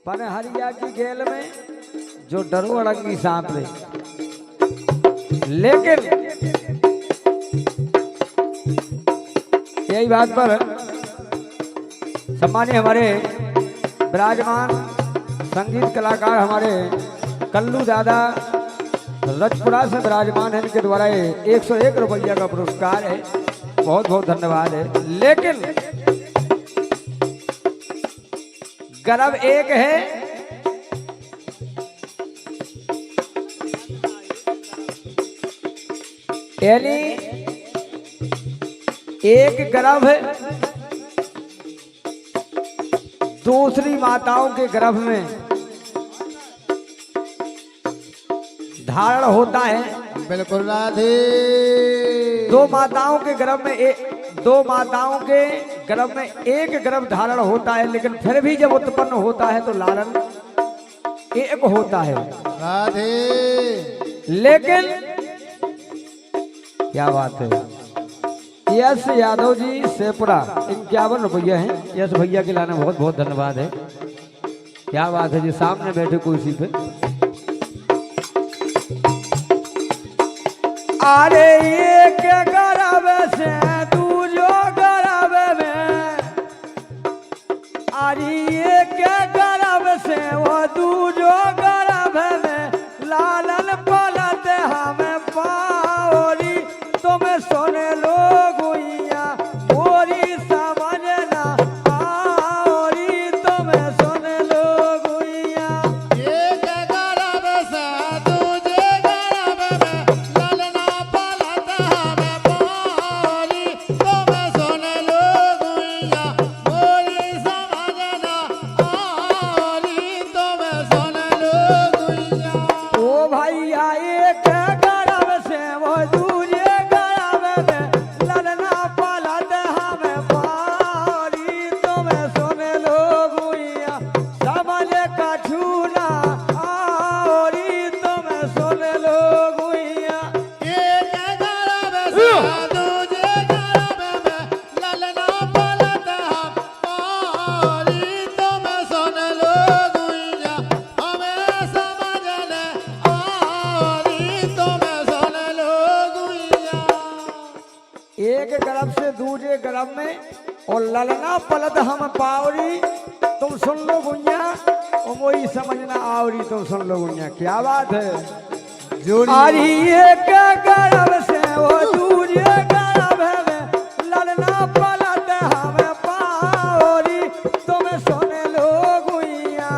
पनहरिया की खेल में जो डरो अड़ंगी सांप ले, लेकिन यही बात पर सम्मानित हमारे विराजमान संगीत कलाकार हमारे कल्लू दादा रजपुरा से विराजमान है, इनके द्वारा 101 रुपया का पुरस्कार है, बहुत बहुत धन्यवाद है। लेकिन गर्व एक है, यानी एक गर्भ दूसरी माताओं के गर्भ में धारण होता है। बिल्कुल राधे। दो माताओं के गर्भ में दो माताओं के गर्भ में एक गर्भ धारण होता है, लेकिन फिर भी जब उत्पन्न होता है तो लालन एक होता है। राधे। लेकिन क्या बात है, यश यादव जी सेपुरा 51 रुपया है। यश भैया के लाने बहुत बहुत धन्यवाद है। क्या बात है जी, सामने बैठे कुर्सी पे। अरे ये क्या गर्भ से तू जो गर्भ में, अरे ये क्या गर्भ से वो तू जो गर्भ में, लालन पलते हमें पाओरी, तुम्हें सोने लो गुइया मोरी समझना आओरी, तुम्हें सोने लो गुइया। ये क्या गर्भ से तुझे गर्भ में, ललना पलते हमें पाओरी, तुम्हें सोने लो गुइया मोरी समझना आओरी, तुम्हें सोने लो गुइया। ओ भैया एक गर्भ से वो दूजे गर्भ में, ललना पलत हमें पारी, तुम्हें सुन लो गुइया समझ कछूना आओरी, तुम्हें सुन लो गुइया। ये क्या गर्भ से तुझे गर्भ में, ललना पलते हम पारी, तुम्हें सुन लो गुइया हमें समझने आओरी, तुम्हें सुन लो गुइया। एक गर्भ से दूजे गर्भ में और ललना पलत हम पावरी, तुम सुन लो गुइया और मोई समझना आवरी, तुम सुन लो गुइया। क्या बात है। जोड़ी। अरे एक गर्भ से वो दूजे गर्भ में, ललना पलत हम पावरी, तुम सुन लो गुइया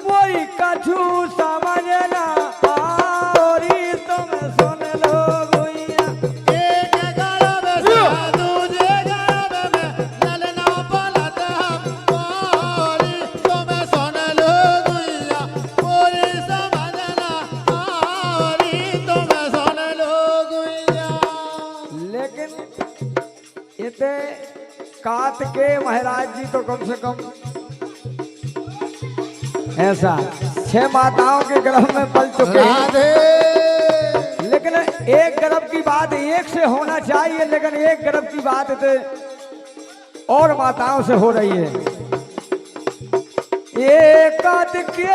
मोई कछु समझना आवरी, तुम सुन लो गुइया। एक गर्भ से तुझे गर्भ में, ललना पलते हम पारी, तुम्हें सुन लो गुइया मोरी समझना आओरी, तुम्हें सुन लो गुइया। लेकिन इते काट के महाराज जी तो कम से कम ऐसा 6 माताओं के गर्भ में पल चुके हैं। राधे। लेकिन एक गर्भ की बात एक से होना चाहिए, लेकिन एक गर्भ की बात इते और माताओं से हो रही है। एक काट के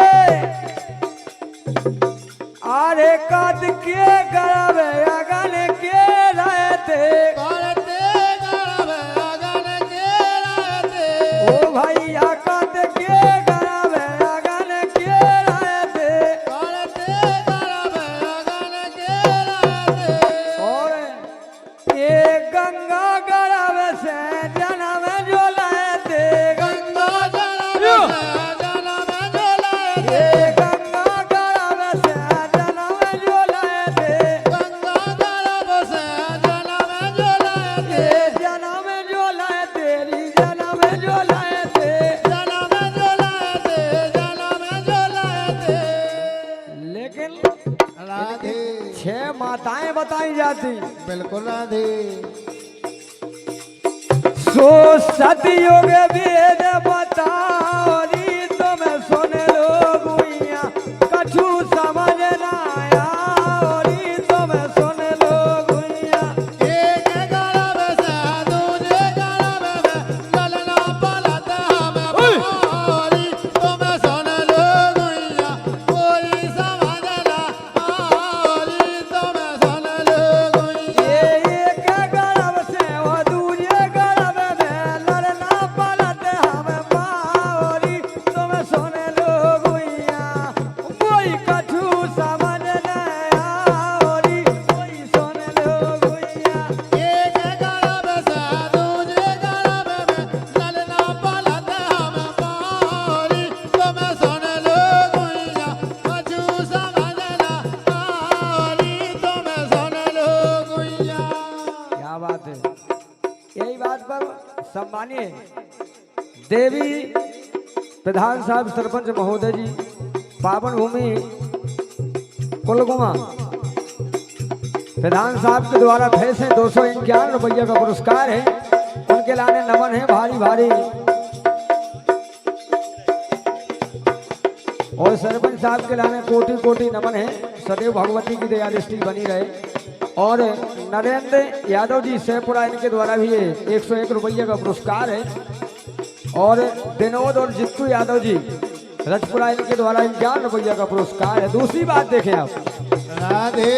अरे काट के गरब अगन के रहते करते गरब अगन के रहते ओ भैया कत के गरब अगन के रहते करते गरब अगन के रहते और ये गंगा गरब से जन्म जो लेते गंगा जन्म जन्म जोलाते ये गंगा गरब से जन्म जो लेते गंगा जन्म से जन्म जोलाते ये जन्म जो लेते री जन्म जो लेते जन्म जोलाते जन्म जोलाते लेकिन राधे 6 माताएं बताई जाती बिल्कुल राधे सो सतयुग वेद बताओरी तुम सुन लो गुइया कछु समझ ना आयोरी तुम सुन लो गुइया एक गरब से दूजे गरब में ललना पलत हम पारी तुम सुन लो गुइया कोई समझ ना आरी तुम सुन लो गुइया ये एक गरब से वो दूजे गरब में लड़ना पलट हम पाओरी तुम सुन लो गुइया कोई कछु समझ ना आयोरी कोई सुन लो गुइया एक गरब से दूजे गरब में ललना पलत हम पारी तुम सुन लो गुइया कछु समझ ना आरी तुम सुन लो गुइया क्या बात है यही बात पर सम्मानीय देवी प्रधान साहब सरपंच महोदय जी पावन भूमि कुलगुमा प्रधान साहब के द्वारा फैसे 251 रुपये का पुरस्कार है उनके लाने नमन है भारी भारी और सरपंच साहब के लाने कोटि कोटि नमन है सदैव भगवती की दया दृष्टि बनी रहे और नरेंद्र यादव जी शेखपुरा इनके द्वारा भी 101 रुपये का पुरस्कार है और विनोद और जित्तू यादव जी रजपुरा इनके द्वारा 51 रुपये का पुरस्कार है। दूसरी बात देखें आप राधे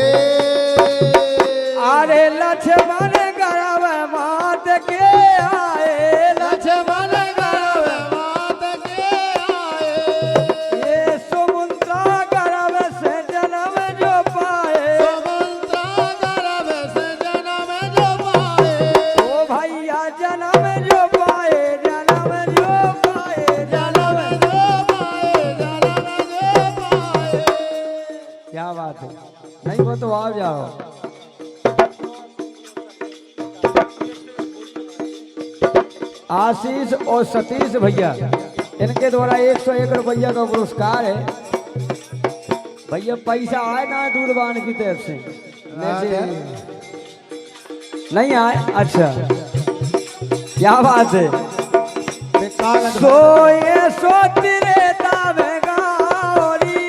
अरे लक्ष्मण गरब मात के आए लक्ष्मण गरब मात के आए ये सुमंत्रा गरब से जन्म जो पाए सुमंत्रा गरब से जन्म जो पाए ओ भैया जन्म जो पाए जन्म जो पाए जन्म जो पाए जन्म जो पाए क्या बात है नहीं वो तो आ जाओ आशीष और सतीश भैया इनके द्वारा 101 रुपया का पुरस्कार है। भैया पैसा आए ना दूरबान की तरफ से नहीं आए अच्छा क्या बात है कागज सोए सोती रेता में गाओरी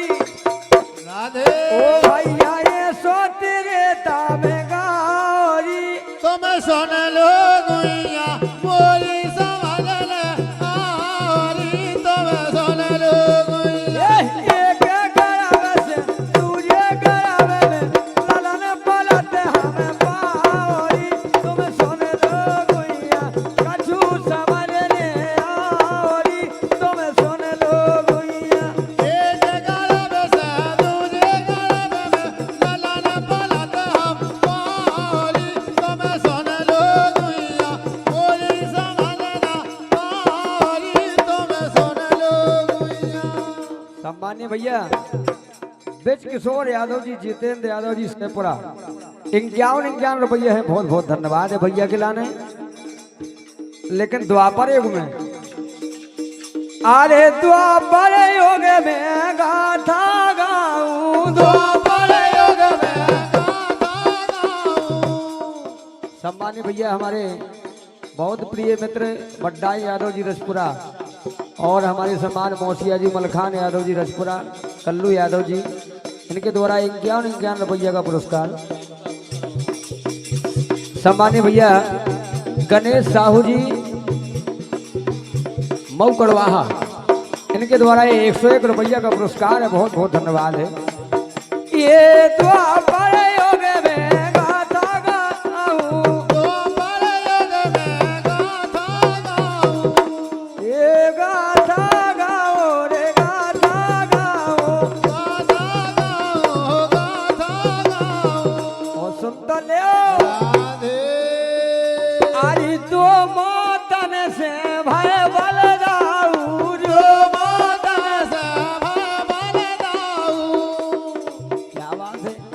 राधे ओ भैया ये सोती रेता में गाओरी तुम सुन लो गुइया बोली समझ ले आरी तुम सुन लो गुइया एक गरब से दूजे गरब में ललन पलट हम पाओरी तुम सुन लो गुइया कछु समझ ने आओरी तुम सुन लो गुइया एक गरब से दूजे गरब में ललन पलट हम पारी तुम सुन लो गुइया बोली समझ ना आरी तुम सुन लो गुइया सम्मान्य भैया बिच किशोर यादव जी जितेंद्र यादव जी शेखपुरा 51 रुपये है बहुत बहुत धन्यवाद है भैया के लाने लेकिन द्वापर युग में अरे द्वापर युग में गाथा गाऊं द्वापर युग में गाथा गाऊं सम्मान्य भैया हमारे बहुत प्रिय मित्र बड्डाई यादव जी रजपुरा और हमारे सम्मान मौसिया जी मलखान यादव जी रजपुरा कल्लू यादव जी इनके द्वारा 51 रुपये का पुरस्कार। सम्मान्य भैया गणेश साहू जी मऊ कड़वाहा इनके द्वारा 101 रुपया का पुरस्कार है बहुत बहुत धन्यवाद है। ये द्वापर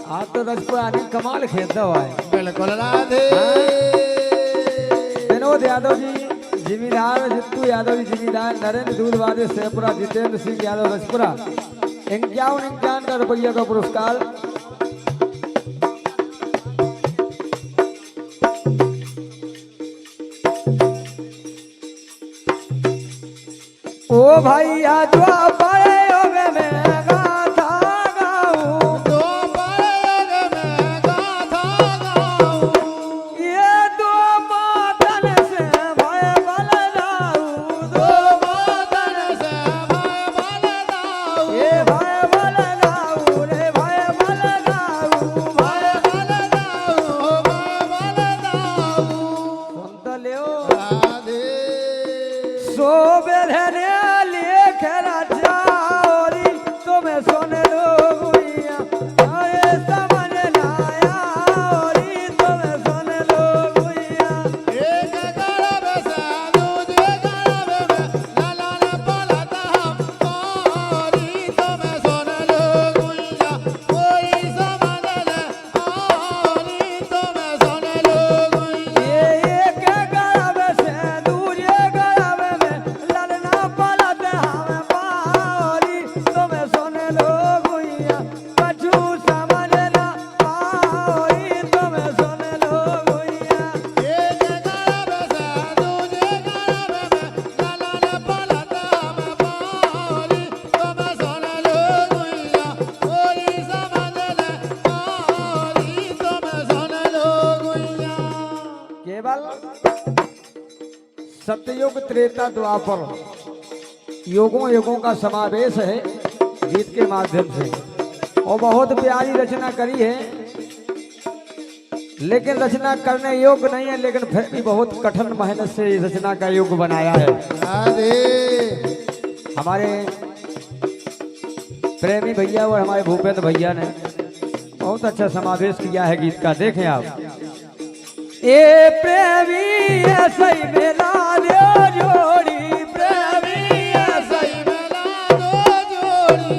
आज तो रजपुरा ने कमाल खेत दो है। बिल्कुल राधे। विनोद यादव जी जिमीदार, जित्तू यादव जी जिमीदार, नरेंद्र दूधवादे शेखपुरा, जितेंद्र सिंह यादव रजपुरा 51 रुपया का पुरस्कार। ओ भाई आज बड़े योग में गाथा गाऊं, दो प्रयोग में गाथा गाऊं, ये दो बादल से भय बल जाऊं, दो बादल से भय बल जाऊं, ये भय बल जाऊं रे भय बल जाऊं, भय बल जाऊं, भय बल जाऊं। सुन तो लियो राधे। सो बेरहने खेला जाओरी तुम्हें सुन लो गुइया, आए समझ लाया औरी तुम्हें सुन लो गुइया। एक गरब से दूजे गरब में लालन पलता हम औरी तुम्हें सुन लो गुइया, कोई समझ ले औरी तुम्हें सुन लो गुइया। ये एक गरब से दूजे गरब में ललना पलत हम पारी तुम्हें सुन लो गुइया, कछु समझ ना पारी तुम्हें सुन लो गुइया। एक गरब से दूजे गरब में लालन पलता हम औरी तुम्हें सुन लो गुइया, कोई समझ ले औरी तुम्हें सुन लो गुइया। केवल सत्ययुग त्रेता द्वापर युगों युगों का समावेश है गीत के माध्यम से, और बहुत प्यारी रचना करी है, लेकिन रचना करने योग्य नहीं है, लेकिन फिर भी बहुत कठिन मेहनत से इस रचना का युग बनाया है। राधे। हमारे प्रेमी भैया और हमारे भूपेंद्र भैया ने बहुत अच्छा समावेश किया है गीत का। देखें आप, ए प्रेमी ऐसे ही मिला दो जोड़ी, प्रेमी ऐसे ही मिला दो जोड़ी,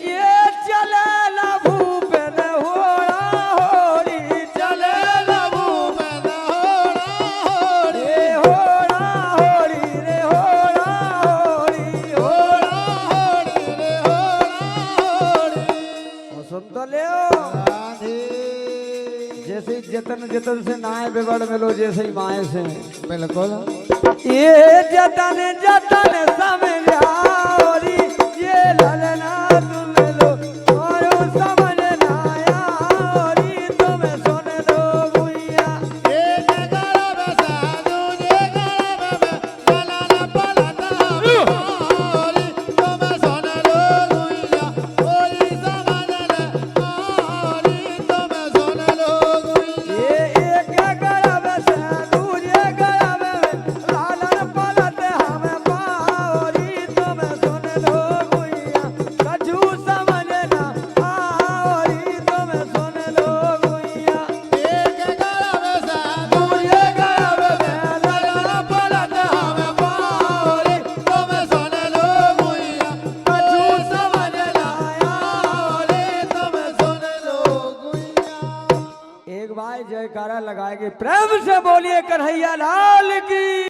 ये चले ना भूपेंद्र होड़ा होड़ी, चले लबू में न होड़ा होड़ी, रे होड़ा होड़ी रे होड़ा होड़ी होड़ा होड़ी रे होड़ा होड़ी। और सुन तो ले राधे। जैसे जतन जतन से नाय बिगड़ मिलो, जैसे ही माए से बिल्कुल। ये जतन जतन समझाओरी, ये ललना तुम लो और समझ लाया औरी तुम्हें सुन लो गुइया। एक गरब से दूजे गरब में लालन पलता हम औरी तुम्हें सुन लो गुइया, कोई समझ ले औरी तुम्हें सुन लो गुइया। ये एक गरब से दूजे गरब में लालन पलत हम पाओरी तुम्हें सुन लो गुइया, कछु समझ ना आओरी तुम्हें सुन लो गुइया। एक गरब से दूजे गरब में लालन पलता हम औरी तुम्हें सुन लो गुइया, कछु समझ लाया औरी तुम्हें सुन लो गुइया। एक बार जयकारा लगाएंगे, प्रेम से बोलिए कन्हैया लाल की।